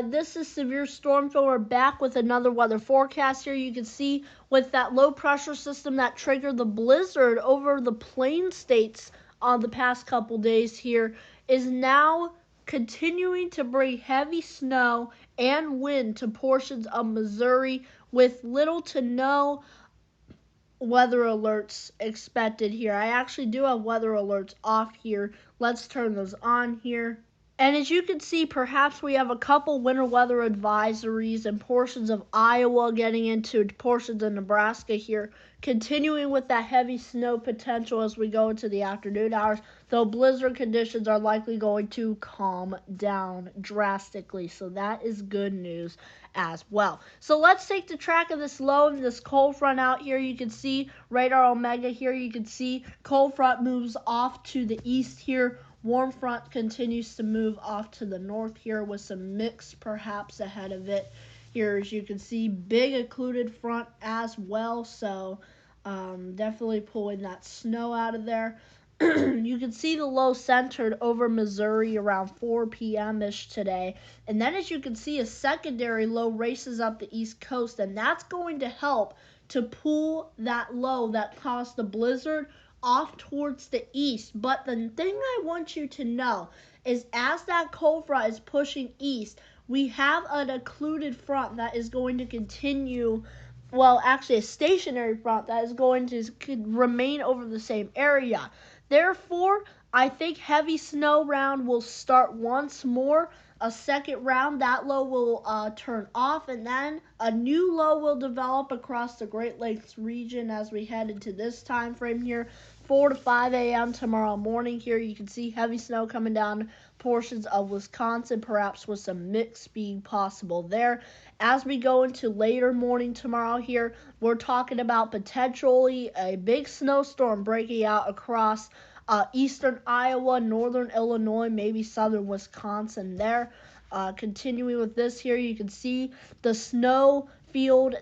This is Severe Storm Field. We're back with another weather forecast here. You can see with that low pressure system that triggered the blizzard over the plain states on the past couple days here is now continuing to bring heavy snow and wind to portions of Missouri with little to no weather alerts expected here. I actually do have weather alerts off here. Let's turn those on here. And as you can see, perhaps we have a couple winter weather advisories and portions of Iowa getting into portions of Nebraska here, continuing with that heavy snow potential as we go into the afternoon hours, though blizzard conditions are likely going to calm down drastically. So that is good news as well. So let's take the track of this low and this cold front out here. You can see radar Omega here. You can see cold front moves off to the east here. Warm front continues to move off to the north here with some mix perhaps ahead of it. Here, as you can see, big occluded front as well, so definitely pulling that snow out of there. You can see the low centered over Missouri around 4 p.m.-ish today. And then as you can see, a secondary low races up the east coast, and that's going to help to pull that low that caused the blizzard off towards the east. But the thing I want you to know is as that cold front is pushing east, we have an occluded front that is going to continue, well, actually a stationary front that is going to remain over the same area. Therefore, I think heavy snow round will start once more. A second round, that low will turn off, and then a new low will develop across the Great Lakes region as we head into this time frame here. 4 to 5 a.m. tomorrow morning here. You can see heavy snow coming down portions of Wisconsin, perhaps with some mix being possible there. As we go into later morning tomorrow here, we're talking about potentially a big snowstorm breaking out across eastern Iowa, northern Illinois, maybe southern Wisconsin there. Continuing with this here, you can see the snow field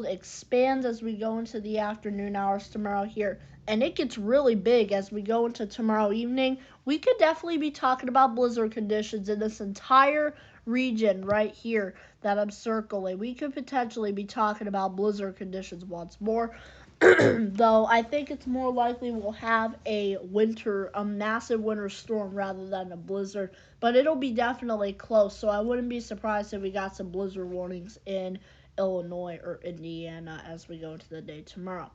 expands as we go into the afternoon hours tomorrow here. And it gets really big as we go into tomorrow evening. We could definitely be talking about blizzard conditions in this entire region right here that I'm circling. We could potentially be talking about blizzard conditions once more. Though I think it's more likely we'll have a massive winter storm rather than a blizzard. But it'll be definitely close, so I wouldn't be surprised if we got some blizzard warnings in Illinois or Indiana as we go into the day tomorrow.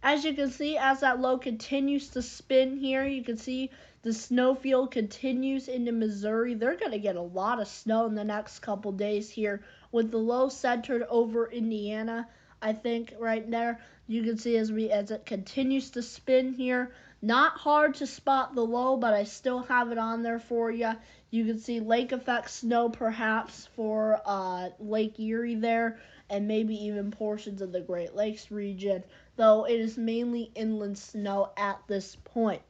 As you can see, as that low continues to spin here, you can see the snow field continues into Missouri. They're going to get a lot of snow in the next couple days here with the low centered over Indiana. I think right there, you can see as it continues to spin here. Not hard to spot the low, but I still have it on there for you. You can see lake effect snow perhaps for Lake Erie there, and maybe even portions of the Great Lakes region, though it is mainly inland snow at this point.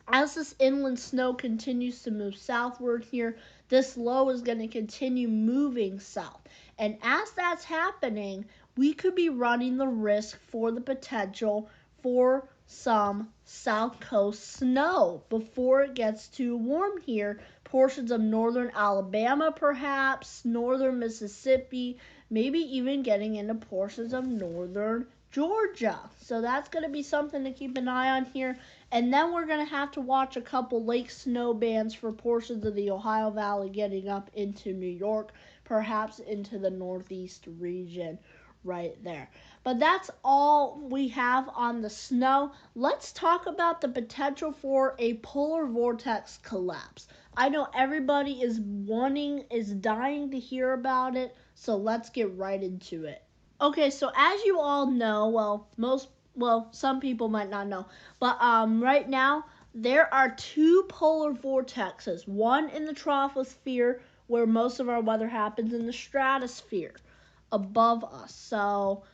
As this inland snow continues to move southward here, this low is going to continue moving south. And as that's happening, we could be running the risk for the potential for some south coast snow before it gets too warm here. Portions of northern Alabama, perhaps, northern Mississippi, maybe even getting into portions of northern Georgia. So that's going to be something to keep an eye on here. And then we're going to have to watch a couple lake snow bands for portions of the Ohio Valley getting up into New York, perhaps into the northeast region right there. But that's all we have on the snow. Let's talk about the potential for a polar vortex collapse. I know everybody is dying to hear about it, so let's get right into it. Okay, so as you all know, some people might not know, but right now there are two polar vortexes, one in the troposphere where most of our weather happens, in the stratosphere above us. So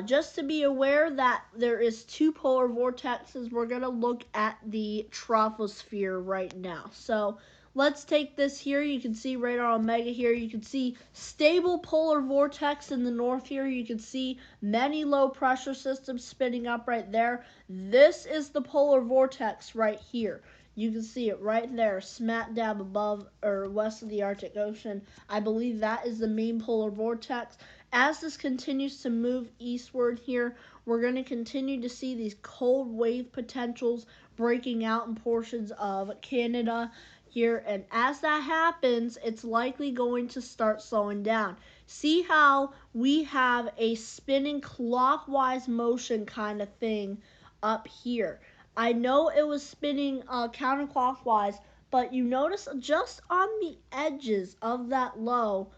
just to be aware that there is two polar vortexes, we're going to look at the troposphere right now. So let's take this here. You can see radar Omega here. You can see stable polar vortex in the north here. You can see many low pressure systems spinning up right there. This is the polar vortex right here. You can see it right there, smack dab above or west of the Arctic Ocean. I believe that is the main polar vortex. As this continues to move eastward here, we're going to continue to see these cold wave potentials breaking out in portions of Canada here. And as that happens, it's likely going to start slowing down. See how we have a spinning clockwise motion kind of thing up here. I know it was spinning counterclockwise, but you notice just on the edges of that low,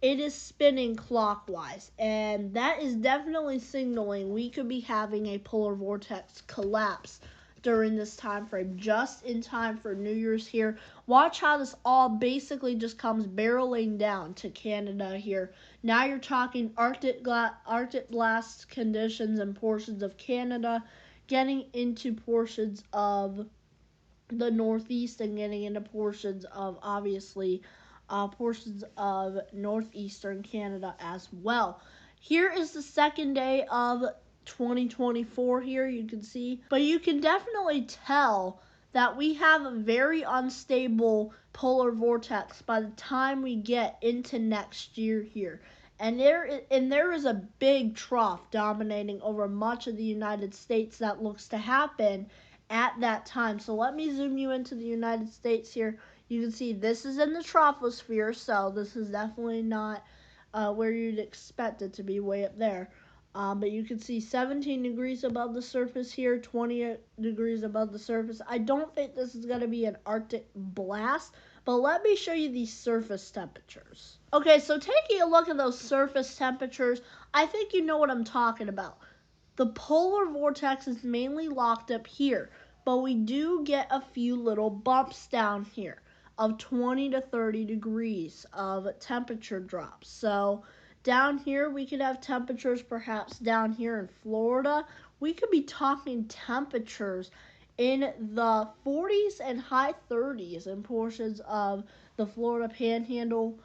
it is spinning clockwise, and that is definitely signaling we could be having a polar vortex collapse during this time frame, just in time for New Year's here. Watch how this all basically just comes barreling down to Canada here. Now you're talking Arctic blast conditions in portions of Canada, getting into portions of the Northeast and getting into portions of, obviously, portions of northeastern Canada as well. Here is the second day of 2024 here, you can see. But you can definitely tell that we have a very unstable polar vortex by the time we get into next year here. And there is a big trough dominating over much of the United States that looks to happen at that time. So let me zoom you into the United States here. You can see this is in the troposphere, so this is definitely not where you'd expect it to be, way up there. But you can see 17 degrees above the surface here, 20 degrees above the surface. I don't think this is going to be an Arctic blast, but let me show you these surface temperatures. Okay, so taking a look at those surface temperatures, I think you know what I'm talking about. The polar vortex is mainly locked up here, but we do get a few little bumps down here of 20 to 30 degrees of temperature drops. So down here we could have temperatures perhaps down here in Florida. We could be talking temperatures in the 40s and high 30s in portions of the Florida Panhandle,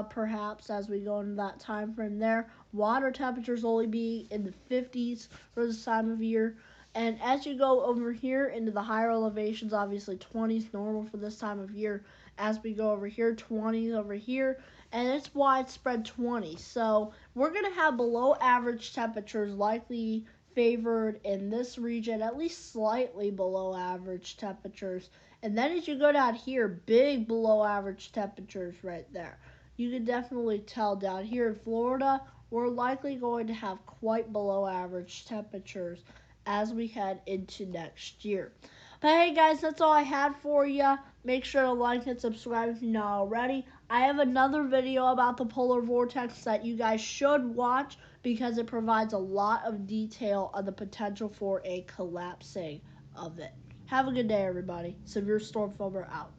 perhaps as we go into that time frame there. Water temperatures only be in the 50s for this time of year. And as you go over here into the higher elevations, obviously 20s normal for this time of year. As we go over here, 20s over here, and it's widespread 20s. So we're going to have below average temperatures likely favored in this region, at least slightly below average temperatures. And then as you go down here, big below average temperatures right there. You can definitely tell down here in Florida, we're likely going to have quite below average temperatures as we head into next year. But hey guys, that's all I had for you. Make sure to like and subscribe if you're not already. I have another video about the polar vortex that you guys should watch because it provides a lot of detail on the potential for a collapsing of it. Have a good day, everybody. Severe Storm Filmer out.